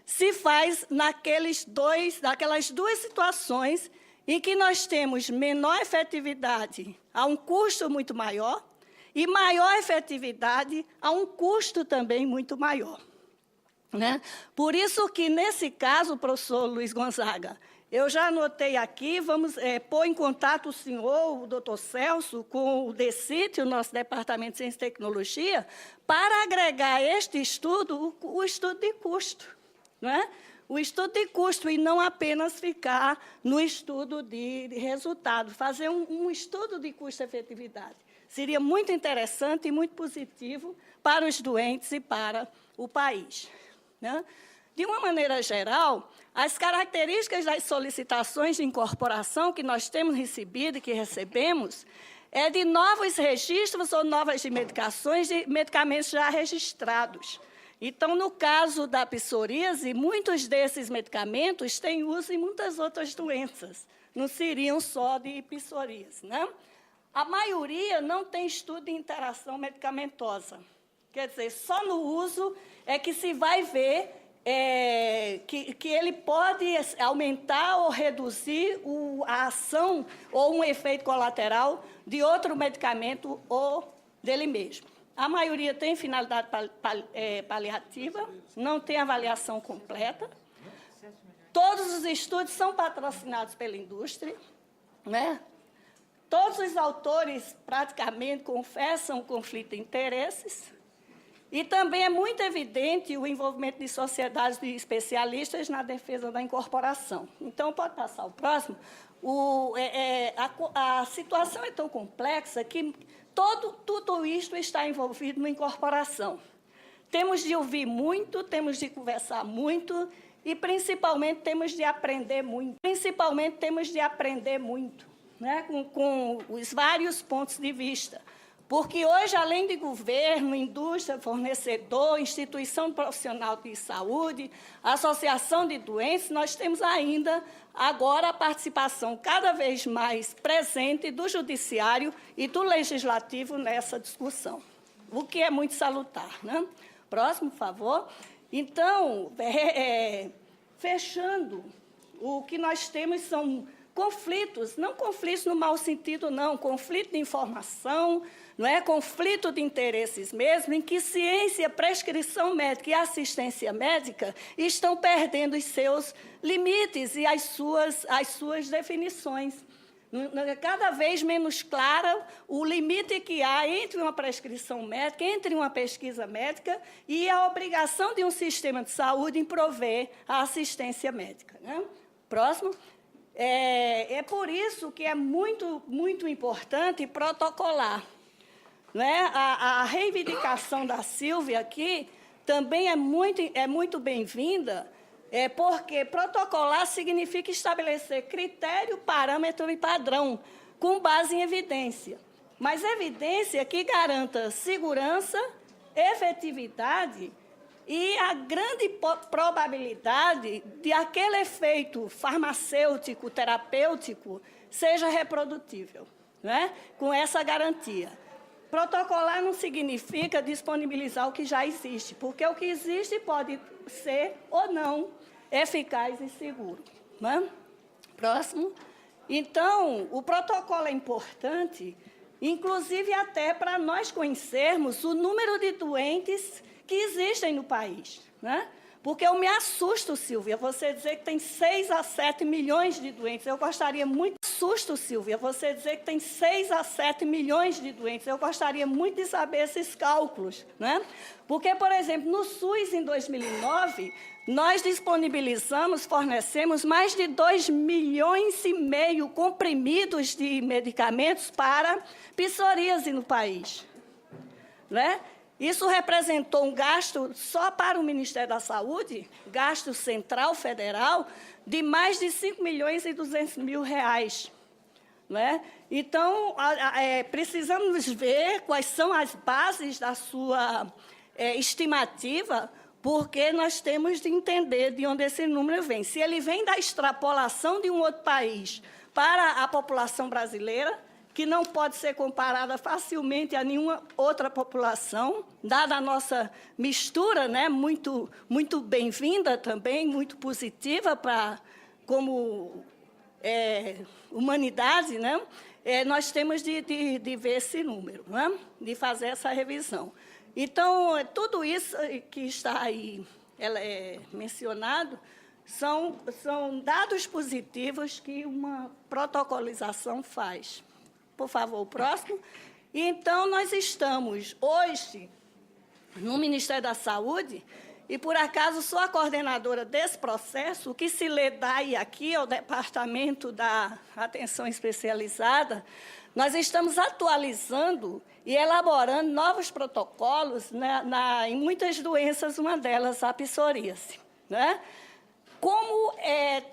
se faz naquelas duas situações em que nós temos menor efetividade a um custo muito maior e maior efetividade a um custo também muito maior. Né? Por isso que, nesse caso, professor Luiz Gonzaga, eu já anotei aqui, vamos pôr em contato o senhor, o doutor Celso, com o DECIT, o nosso Departamento de Ciência e Tecnologia, para agregar a este estudo o estudo de custo. Não é? O estudo de custo, e não apenas ficar no estudo de resultado, fazer um estudo de custo-efetividade. Seria muito interessante e muito positivo para os doentes e para o país. Né? De uma maneira geral, as características das solicitações de incorporação que nós temos recebido e que recebemos é de novos registros ou novas medicações de medicamentos já registrados. Então, no caso da psoríase, muitos desses medicamentos têm uso em muitas outras doenças, não seriam só de psoríase. Né? A maioria não tem estudo de interação medicamentosa. Quer dizer, só no uso é que se vai ver que ele pode aumentar ou reduzir a ação ou um efeito colateral de outro medicamento ou dele mesmo. A maioria tem finalidade paliativa, não tem avaliação completa. Todos os estudos são patrocinados pela indústria. Né? Todos os autores, praticamente, confessam conflito de interesses. E também é muito evidente o envolvimento de sociedades de especialistas na defesa da incorporação. Então, pode passar o próximo. A situação é tão complexa que tudo isto está envolvido na incorporação. Temos de ouvir muito, temos de conversar muito e, principalmente, temos de aprender muito. Né, com os vários pontos de vista. Porque hoje, além de governo, indústria, fornecedor, instituição profissional de saúde, associação de doentes, nós temos ainda, agora, a participação cada vez mais presente do judiciário e do legislativo nessa discussão, o que é muito salutar. Né? Próximo, por favor. Então, fechando, o que nós temos são conflitos, não conflitos no mau sentido, não, conflito de informação, não é? Conflito de interesses mesmo, em que ciência, prescrição médica e assistência médica estão perdendo os seus limites e as suas definições. Cada vez menos clara o limite que há entre uma prescrição médica, entre uma pesquisa médica e a obrigação de um sistema de saúde em prover a assistência médica. Né? Próximo. É por isso que é muito, muito importante protocolar. Né? A reivindicação da Sílvia aqui também é muito bem-vinda, porque protocolar significa estabelecer critério, parâmetro e padrão, com base em evidência. Mas evidência que garanta segurança, efetividade e a grande probabilidade de aquele efeito farmacêutico, terapêutico, seja reprodutível, né? Com essa garantia. Protocolar não significa disponibilizar o que já existe, porque o que existe pode ser ou não eficaz e seguro. Né? Próximo. Então, o protocolo é importante, inclusive até para nós conhecermos o número de doentes que existem no país. Né? Porque eu me assusto, Sílvia, você dizer que tem 6 a 7 milhões de doentes. Eu gostaria muito... Assusto, Sílvia, você dizer que tem 6 a 7 milhões de doentes. Eu gostaria muito de saber esses cálculos. Né? Porque, por exemplo, no SUS, em 2009, nós fornecemos mais de 2,5 milhões comprimidos de medicamentos para psoríase no país. Né? Isso representou um gasto só para o Ministério da Saúde, gasto central federal, de mais de 5 milhões e 200 mil reais. Não é? Então, precisamos ver quais são as bases da sua estimativa, porque nós temos de entender de onde esse número vem. Se ele vem da extrapolação de um outro país para a população brasileira, que não pode ser comparada facilmente a nenhuma outra população, dada a nossa mistura, né, muito bem-vinda também, muito positiva como humanidade, né? Nós temos de ver esse número, né? De fazer essa revisão. Então, tudo isso que está aí mencionado são dados positivos que uma protocolização faz. Por favor, o próximo. E, então, nós estamos hoje no Ministério da Saúde, e, por acaso, sou a coordenadora desse processo. O que se lê daí aqui é o Departamento da Atenção Especializada. Nós estamos atualizando e elaborando novos protocolos, né, em muitas doenças, uma delas a psoríase, né? Como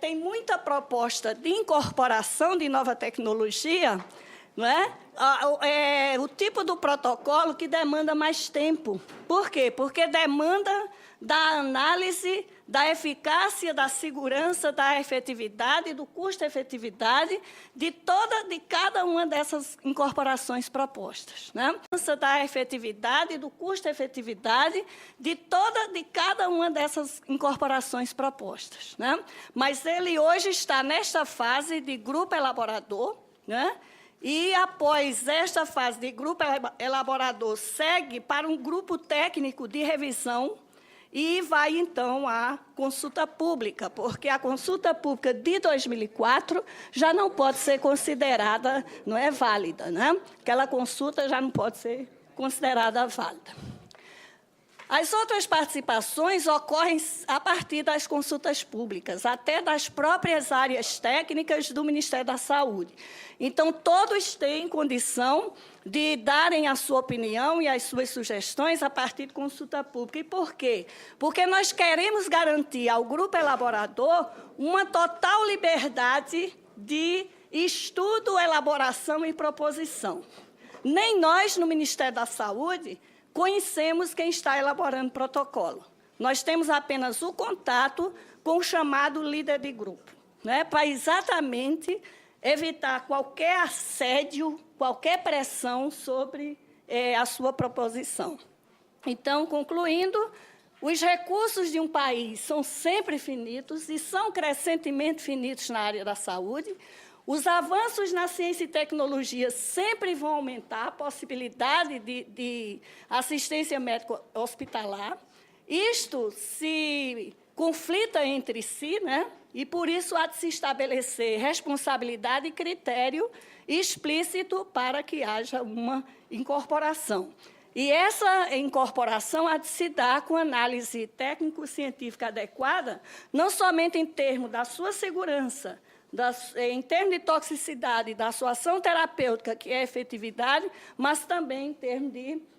tem muita proposta de incorporação de nova tecnologia, não é? O tipo do protocolo que demanda mais tempo. Por quê? Porque demanda da análise da eficácia, da segurança, da efetividade, do custo-efetividade de cada uma dessas incorporações propostas, né? Da efetividade, do custo-efetividade de cada uma dessas incorporações propostas, né? Mas ele hoje está nesta fase de grupo elaborador, né? E, após esta fase de grupo elaborador, segue para um grupo técnico de revisão e vai, então, à consulta pública, porque a consulta pública de 2004 já não pode ser considerada, não é válida, né? Aquela consulta já não pode ser considerada válida. As outras participações ocorrem a partir das consultas públicas, até das próprias áreas técnicas do Ministério da Saúde. Então, todos têm condição de darem a sua opinião e as suas sugestões a partir de consulta pública. E por quê? Porque nós queremos garantir ao grupo elaborador uma total liberdade de estudo, elaboração e proposição. Nem nós, no Ministério da Saúde, conhecemos quem está elaborando o protocolo. Nós temos apenas o contato com o chamado líder de grupo, né, para exatamente evitar qualquer assédio, qualquer pressão sobre a sua proposição. Então, concluindo, os recursos de um país são sempre finitos e são crescentemente finitos na área da saúde. Os avanços na ciência e tecnologia sempre vão aumentar a possibilidade de assistência médica hospitalar. Isto se conflita entre si, né? E, por isso, há de se estabelecer responsabilidade e critério explícito para que haja uma incorporação. E essa incorporação há de se dar com análise técnico-científica adequada, não somente em termos da sua segurança, em termos de toxicidade, da sua ação terapêutica, que é efetividade, mas também em termos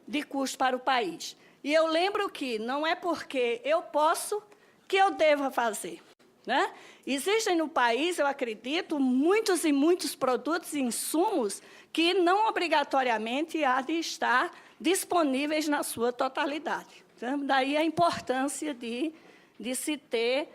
de custo para o país. E eu lembro que não é porque eu posso que eu deva fazer, né? Existem no país, eu acredito, muitos e muitos produtos e insumos que não obrigatoriamente há de estar disponíveis na sua totalidade. Então, daí a importância de se ter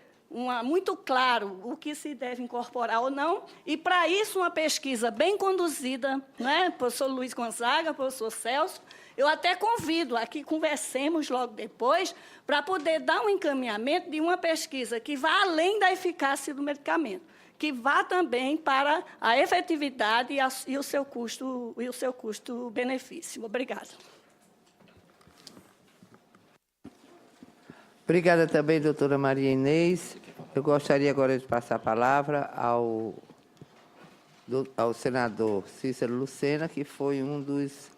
muito claro o que se deve incorporar ou não, e, para isso, uma pesquisa bem conduzida, né, professor Luiz Gonzaga, professor Celso, eu até convido a que conversemos logo depois para poder dar um encaminhamento de uma pesquisa que vá além da eficácia do medicamento, que vá também para a efetividade e o seu custo-benefício. Obrigada. Obrigada também, doutora Maria Inês. Eu gostaria agora de passar a palavra ao senador Cícero Lucena, que foi um dos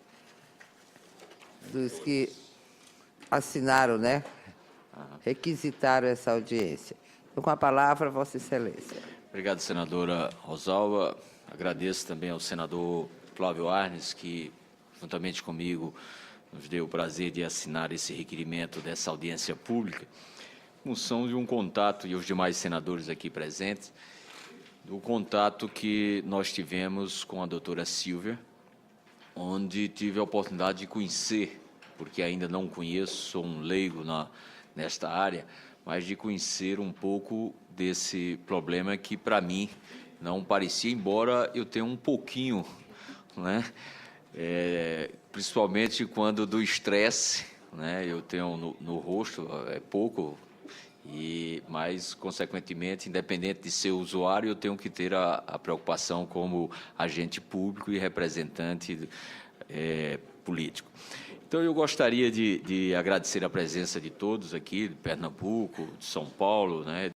que assinaram, né? Requisitaram essa audiência. Então, com a palavra, Vossa Excelência. Obrigado, senadora Rosalva. Agradeço também ao senador Flávio Arnes, que, juntamente comigo, nos deu o prazer de assinar esse requerimento dessa audiência pública, em função de um contato, e os demais senadores aqui presentes, do contato que nós tivemos com a doutora Silvia, onde tive a oportunidade de conhecer, porque ainda não conheço, sou um leigo nesta área, mas de conhecer um pouco desse problema que, para mim, não parecia, embora eu tenha um pouquinho né? Principalmente quando do estresse, né? Eu tenho no rosto, é pouco, mas, consequentemente, independente de ser usuário, eu tenho que ter a preocupação como agente público e representante político. Então, eu gostaria de agradecer a presença de todos aqui, de Pernambuco, de São Paulo, né?